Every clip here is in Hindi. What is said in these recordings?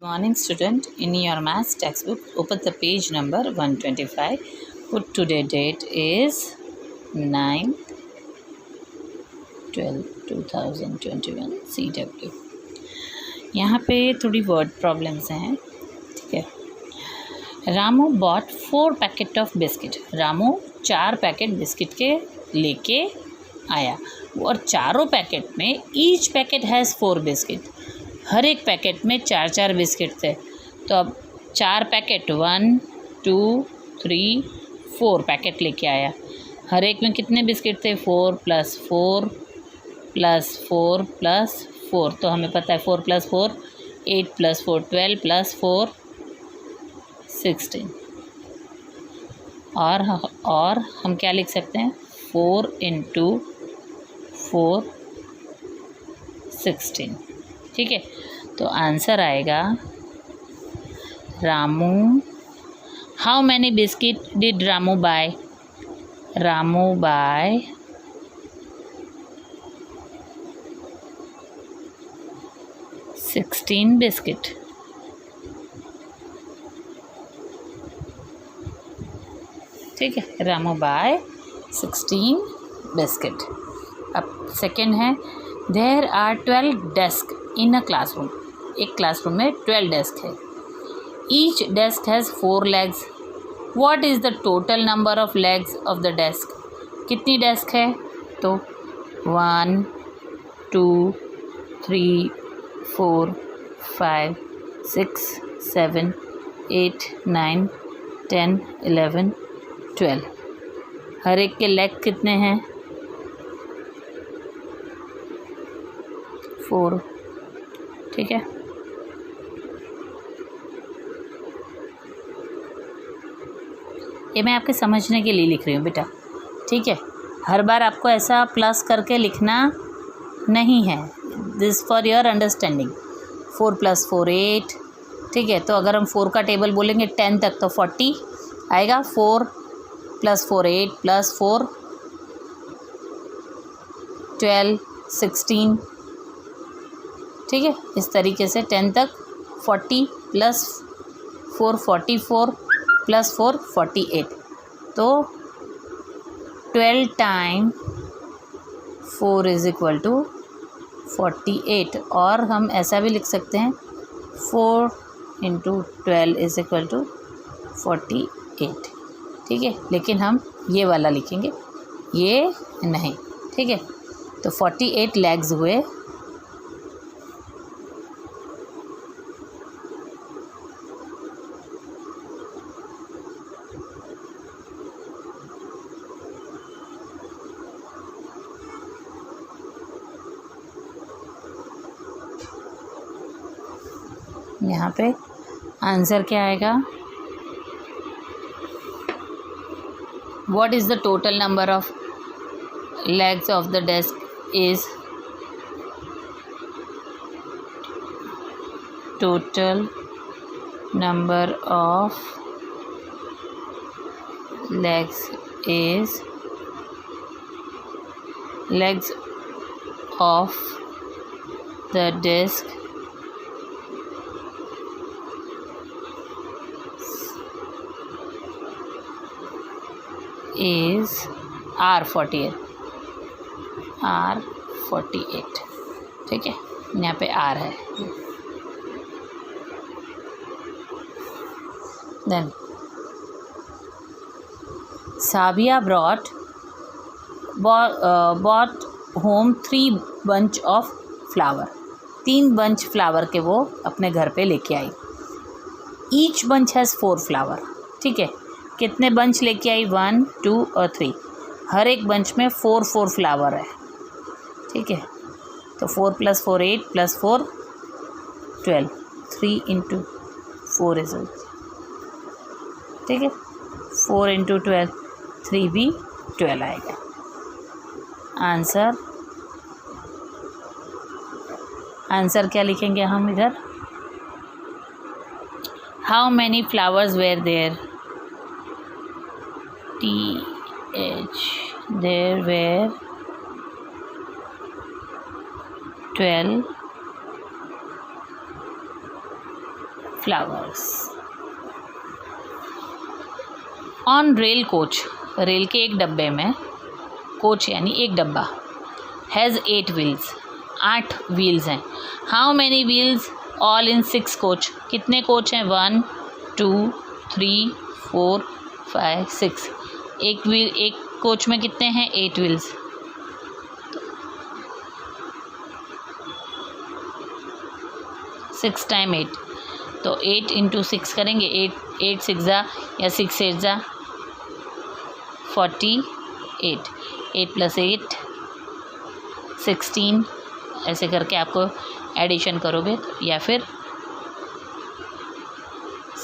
Morning student, in your maths textbook, open the page number 125. Put today date is 9th 12 2021 CW. यहाँ पे थोड़ी वर्ड प्रॉब्लम्स हैं, ठीक है। Ramu bought 4 packet of biscuit. Ramu 4 packet biscuit के लेके आया और चारों पैकेट में ईच पैकेट हैज़ 4 बिस्किट। हर एक पैकेट में 4 बिस्किट थे। तो अब 4 पैकेट 1 2 3 4 पैकेट लेके आया। हर एक में कितने बिस्किट थे? 4 + 4 + 4 + 4। तो हमें पता है 4 + 4 8 + 4 12 + 4 16। और हम क्या लिख सकते हैं? 4 × 4 16, ठीक है। तो आंसर आएगा Ramu. How many biscuit did Ramu buy? Ramu buy 16 biscuit. ठीक है, रामू बाय 16 बिस्किट। अब सेकेंड है, there are 12 desk in a classroom. एक क्लासरूम में 12 डेस्क है। Each desk has 4 legs। What is the total number of legs of the desk? कितनी डेस्क है? तो 1 2 3 4 5 6 7 8 9 10 11 12। हर एक के लेग कितने हैं? 4, ठीक है। ये मैं आपके समझने के लिए लिख रही हूँ बेटा, ठीक है। हर बार आपको ऐसा प्लस करके लिखना नहीं है, दिस फॉर योर अंडरस्टैंडिंग। 4 + 4 8, ठीक है। तो अगर हम 4 का टेबल बोलेंगे 10 तक तो 40 आएगा। 4 + 4 8 + 4 12 16, ठीक है। इस तरीके से 10 तक 40 + 4 44 + 4 48। तो 12 × 4 = 48। और हम ऐसा भी लिख सकते हैं 4 × 12 = 48, ठीक है। लेकिन हम ये वाला लिखेंगे, ये नहीं, ठीक है। तो 48 लेग्स हुए। यहाँ पे आंसर क्या आएगा? What is the total number of legs of the desk is total number of legs is legs of the desk is R48, R48, ठीक है। यहाँ पे R है। Then Sabia brought home 3 bunch of flower. 3 bunch flower के वो अपने घर पे लेके आई। ईच बंच हैज़ 4 फ्लावर, ठीक है। कितने बंच लेके आई? 1 2 और 3। हर एक बंच में 4 फ्लावर है, ठीक है। तो 4 + 4 8 + 4 12। 3 × 4 = ठीक है। 4 × 12 3 भी 12 आएगा। आंसर क्या लिखेंगे हम इधर? How many flowers were there? TH, there were 12 flowers. On rail coach, rail के एक डब्बे में, कोच यानी एक डब्बा, हैज़ 8 wheels, 8 व्हील्स हैं. How many wheels all in 6 coach, कितने कोच हैं? 1 2 3 4 5 6. एक कोच में कितने हैं? 8 व्हील्स. 6 टाइम 8, तो 8 इंटू 6 करेंगे. 8 6 जा या 6 8 जा 48. 8 + 8 16. ऐसे करके आपको एडिशन करोगे, या फिर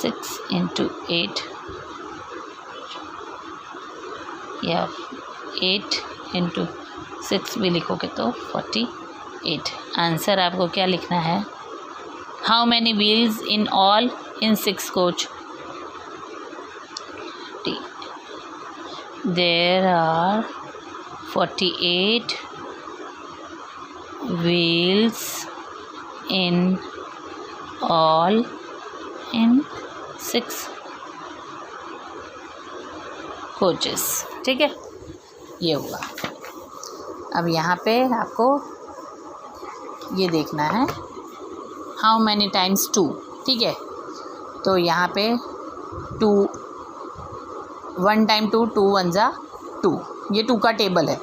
6 इंटू 8 या 8 इंटू 6 भी लिखोगे तो 48. आंसर आपको क्या लिखना है? How many wheels in all in 6 coach? There are 48 wheels in all in 6 coaches. ठीक है, ये हुआ. अब यहाँ पे आपको ये देखना है हाउ मैनी टाइम्स 2. ठीक है, तो यहाँ पे 2, 1 टाइम 2, 2 1 जा 2. ये 2 का टेबल है.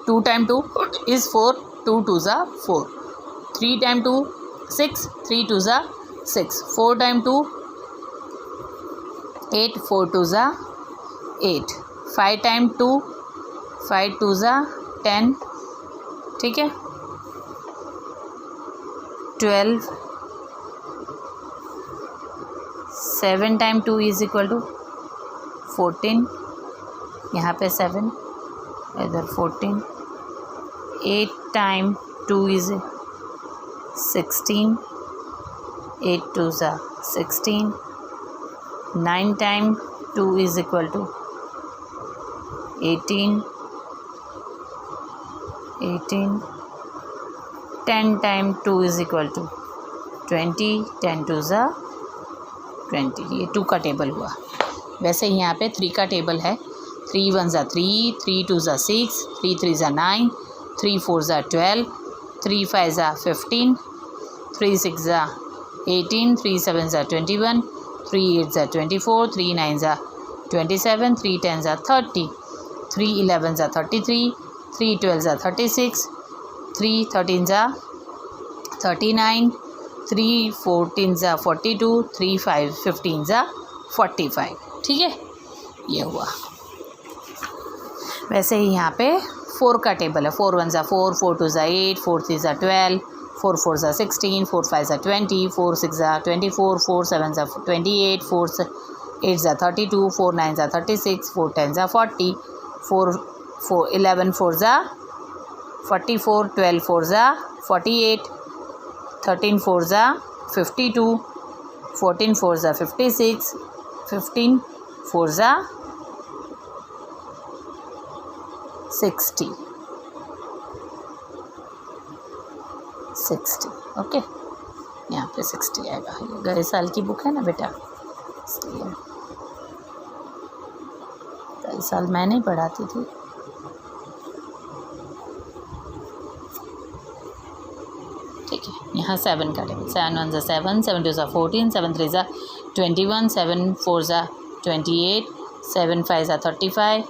2 टाइम 2 इज़ 4, 2 2 जा 4. 3 टाइम 2 6, 3 2 जा 6. 4 टाइम 2 8, 4 2 जा 8. 5 टाइम 2 5 2 जा 10. ठीक है, 12. 7 टाइम 2 इज़ इक्वल टू 14. यहाँ पे 7, इधर 14. 8 टाइम 2 इज़ 16. 8 2 जा 16. 9 time 2 is equal to 18. 18. 10 time 2 is equal to 20. 10 2 जा 20. ये 2 का टेबल हुआ. वैसे ही यहाँ पे 3 का टेबल है. 3 1 जा 3, 3 2 जा 6, 3 3 जा 9, 3 4 जा 12, 3 5 जा 15, 3 6 जा 18, 3 7 जा 21, 3 8 जा 24, 3 9 जा 27, 3 10 जा 30, 3 11 जा 33, 3 12 जा 36, 3 13 जा 39, 3 14 जा 42, 3 5 15 जा 45. ठीक है, ये हुआ. वैसे ही यहाँ पे 4 का टेबल है. 4 1 जा 4, 4 2 जा 8, 4 3 जा 12, 4 4 जा 16, 4 5 जा 20, 4 6 जा 24, 4 7 जा 28, 4 8 जा 32, 4 9 जा 36, 4 10 जा 40, 4 11 4 जा 44, 12 4 जा 48, 13 4 जा 52, 14 4 जा 56, 15 4 जा 60. ओके, यहाँ पे 60 आएगा. ये गए साल की बुक है ना बेटा, इसलिए गए साल मैं नहीं पढ़ाती थी. ठीक है, यहाँ 7 का टेबल. 7 1 जा 7, 7 2 जा 14, 7 3 जा 21, 7 4 जा 28, 7 5 जा 35,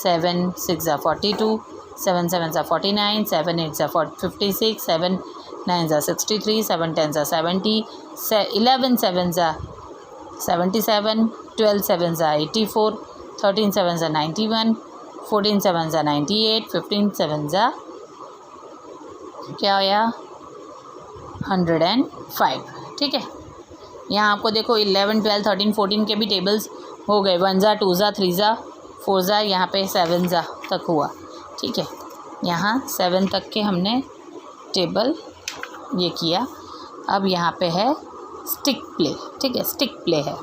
7 6 जा 42, 7 7 जा 49, 7 8 जा 56, 7 9 जा 63, 7 10 जा 70, 11 7 जा 77, 12 7 जा 84, 13 7 जा 91, 14 7 जा 98, 15 7 जा क्या होया 105. ठीक है, यहाँ आपको देखो 11 12 13 14 के भी टेबल्स हो गए. 1 जा 2 जा 3 जा 4 जा, यहाँ पे 7 जा तक हुआ. ठीक है, यहाँ 7 तक के हमने टेबल ये किया. अब यहाँ पे है स्टिक प्ले. ठीक है, स्टिक प्ले है.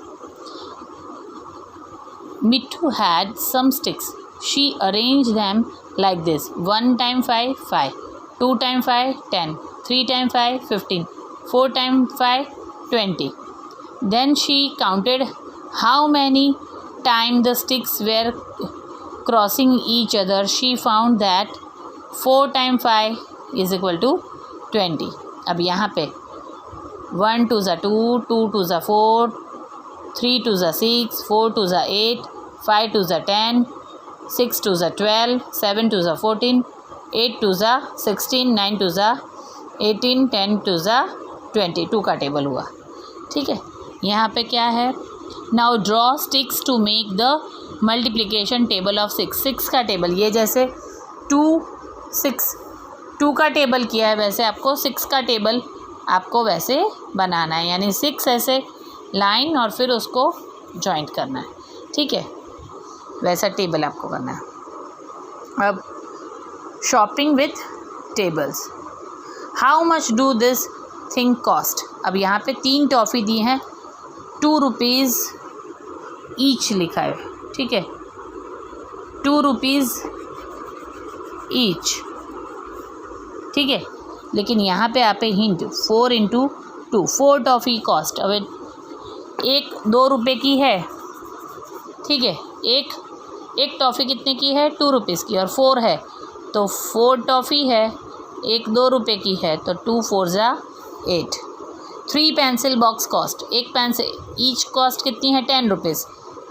Mittu had some sticks. She arrange them like this. 1 time 5 5, 2 time 5 10, 3 time 5 15, 4 time 5 20, Then she counted how many times the sticks were crossing each other. She found that 4 times 5 is equal to 20. अब यहाँ पे 1 2 2, 2 2 4, 3 2 6, 4 2 8, 5 2 10, 6 2 12, 7 2 14, 8 2 16, 9 2 18, 10 2 20. 2 का टेबल हुआ. ठीक है, यहाँ पे क्या है, now draw sticks to make the multiplication table of 6. 6 का टेबल, ये जैसे 2 6 2 का टेबल किया है वैसे आपको 6 का टेबल आपको वैसे बनाना है, यानी 6 ऐसे लाइन और फिर उसको जॉइंट करना है. ठीक है, वैसा टेबल आपको करना है. अब shopping with tables. How much do this thing cost. अब यहाँ पे 3 टॉफ़ी दी हैं, 2 रुपीज़ ईच लिखा है. ठीक है, 2 रुपीज़ ईच. ठीक है, लेकिन यहाँ पे आप हिंट 4 × 2, 4 टॉफ़ी कॉस्ट. अब एक 2 रुपये की है. ठीक है, एक टॉफ़ी कितने की है, 2 रुपीज़ की, और 4 है तो 4 टॉफ़ी है. एक 2 रुपये की है तो 2 4 8. 3 पेंसिल बॉक्स कॉस्ट. एक पेंसिल ईच कॉस्ट कितनी है, 10 रुपीज़,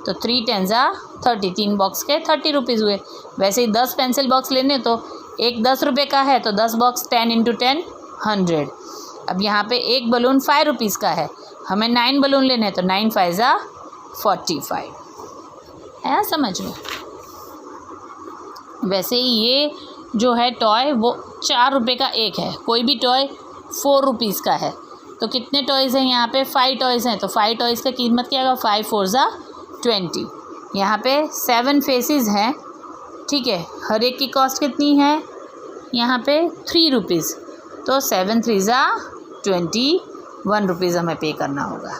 तो 3 10 30. 3 बॉक्स के 30 रुपीज़ हुए. वैसे ही 10 पेंसिल बॉक्स लेने तो एक 10 रुपये का है तो 10 बॉक्स 10 × 10 100. अब यहाँ पे एक बलून 5 रुपीज़ का है, हमें 9 बलून लेने हैं तो 9 5 45. है समझ में. वैसे ही ये जो है टॉय वो 4 रुपये का एक है. कोई भी टॉय 4 रुपीज़ का है तो कितने टॉयज़ हैं यहाँ पे, 5 टॉयज़ हैं, तो 5 टॉयज़ का कीमत क्या होगा, 5 4 20. यहाँ पे 7 फेसेस हैं. ठीक है, हर एक की कॉस्ट कितनी है, यहाँ पे 3 रुपीज़, तो 7 3 21 रुपीज़ हमें पे करना होगा.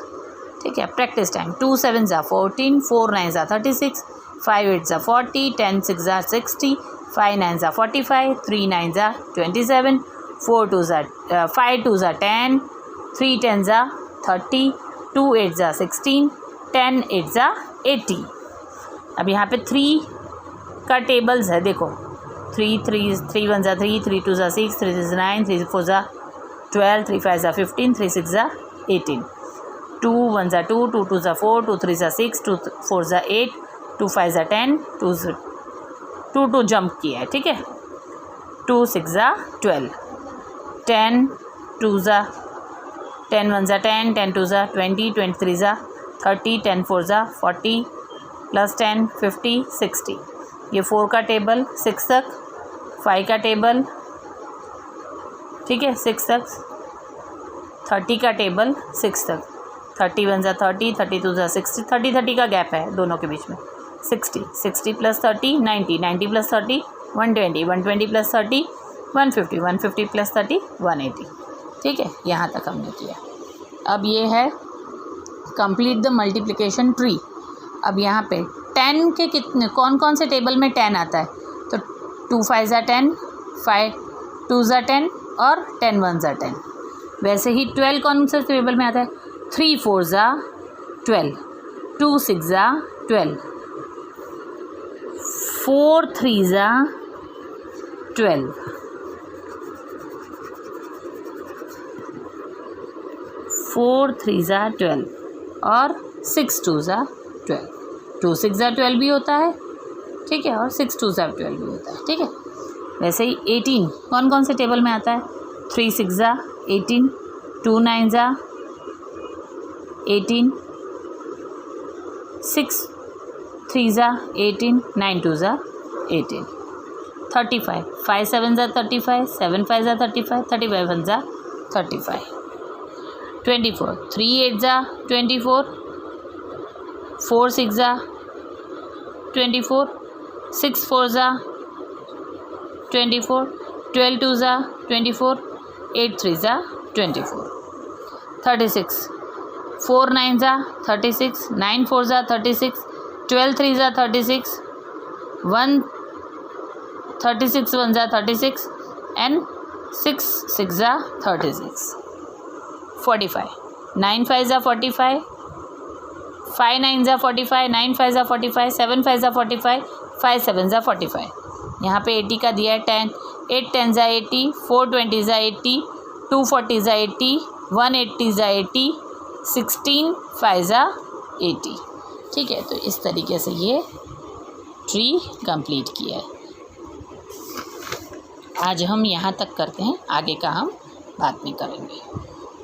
ठीक है, प्रैक्टिस टाइम. 2 7 14, 4 9 36, 5 8 40, 10 6 60, 5 9 45, 3 9 27, 4 2 5 2 10, 3 10 30, 2 8 16, 10 8 80. अब यहाँ पे 3 का टेबल्स है, देखो 3 3 3 1 3, 3 2 6, 3 6 9, 3 4 12, 3 5 15, 3 6 18. 2 1 2, 2 2 4, 2 3 6, 2 4 8, 2 5 10, 2 2 जंप किया है. ठीक है, 2 6 12, 10 2 10 1 10, 10 2 20, 23 30, 10 4 40, प्लस 10 50 60. ये 4 का टेबल 6 तक, 5 का टेबल, ठीक है 6 तक, 30 का टेबल 6 तक, 31 30, 32 60, 30 30 का गैप है दोनों के बीच में, 60 60 प्लस 30 90, 90 प्लस 30 120, 120 प्लस 30 150, 150 प्लस 30 180. ठीक है, यहाँ तक हमने किया. अब ये है कंप्लीट द मल्टीप्लिकेशन ट्री. अब यहाँ पे 10 के कितने, कौन कौन से टेबल में 10 आता है, तो 2 5 10, 5 2 10 और 10 1 10. वैसे ही 12 कौन से टेबल में आता है, 3 4 12, 2 6 12, 4 3 12, 4 3 12 और 6 2 12. 2 6 12 भी होता है. ठीक है, और 6 2 12 भी होता है. ठीक है, वैसे ही 18 कौन कौन से टेबल में आता है, 3 6 18, 2 9 18, 6 3 18, 9 2 18. 35 5 7 35, 7 5 35, 35 1 35. 24 3 8 24, 4 6 24, 6 4 24, 12 2 24, 8 3 24. 36 4 9 36, 9 4 36, 12 3 36, 1 36 1 36 and 6 6 36. 45 9 5 45, 5 9 ज़ा 45, 9 5 ज़ा 45, 7 5 ज़ा 45, 5 7 ज़ा 45। यहाँ पे 80 का दिया है 10, 8 10 ज़ा 80, 4 20 ज़ा 80, 2 40 ज़ा 80, 1 80 ज़ा 80, 16 5 ज़ा 80। ठीक है, तो इस तरीके से ये ट्री कंप्लीट किया है। आज हम यहाँ तक करते हैं, आगे का हम बाद में करेंगे।